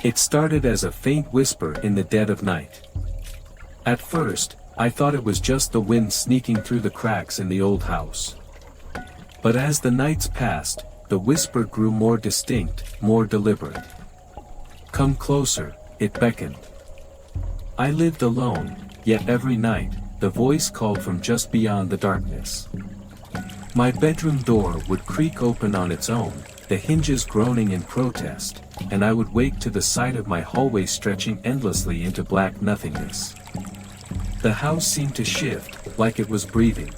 It started as a faint whisper in the dead of night. At first, I thought it was just the wind sneaking through the cracks in the old house. But as the nights passed, the whisper grew more distinct, more deliberate. "Come closer," it beckoned. I lived alone, yet every night, the voice called from just beyond the darkness. My bedroom door would creak open on its own, the hinges groaning in protest, and I would wake to the sight of my hallway stretching endlessly into black nothingness. The house seemed to shift, like it was breathing.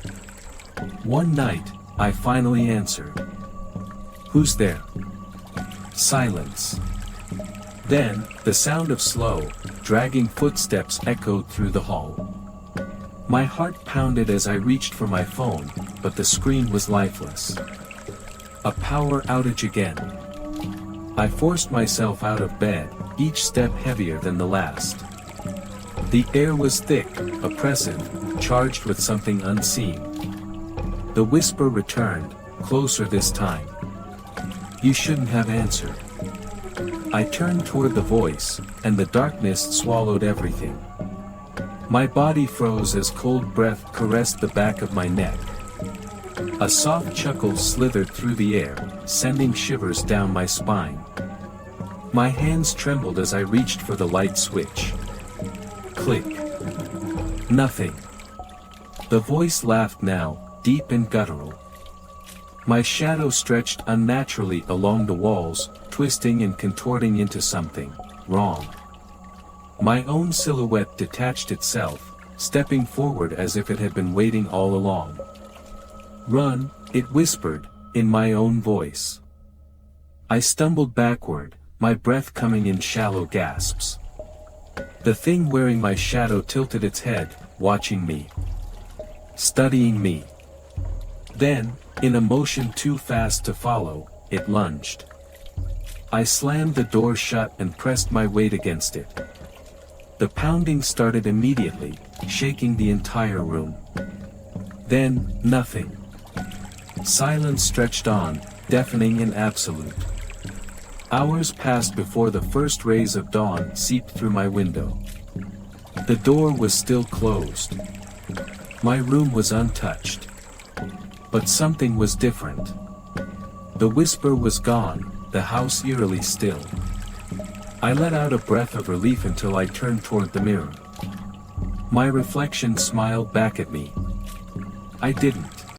One night, I finally answered. "Who's there?" Silence. Then, the sound of slow, dragging footsteps echoed through the hall. My heart pounded as I reached for my phone, but the screen was lifeless. A power outage again. I forced myself out of bed, each step heavier than the last. The air was thick, oppressive, charged with something unseen. The whisper returned, closer this time. "You shouldn't have answered." I turned toward the voice, and the darkness swallowed everything. My body froze as cold breath caressed the back of my neck. A soft chuckle slithered through the air, sending shivers down my spine. My hands trembled as I reached for the light switch. Click. Nothing. The voice laughed now, deep and guttural. My shadow stretched unnaturally along the walls, twisting and contorting into something wrong. My own silhouette detached itself, stepping forward as if it had been waiting all along. "Run," it whispered, in my own voice. I stumbled backward, my breath coming in shallow gasps. The thing wearing my shadow tilted its head, watching me. Studying me. Then, in a motion too fast to follow, it lunged. I slammed the door shut and pressed my weight against it. The pounding started immediately, shaking the entire room. Then, nothing. Silence stretched on, deafening and absolute. Hours passed before the first rays of dawn seeped through my window. The door was still closed. My room was untouched. But something was different. The whisper was gone, the house eerily still. I let out a breath of relief until I turned toward the mirror. My reflection smiled back at me. I didn't.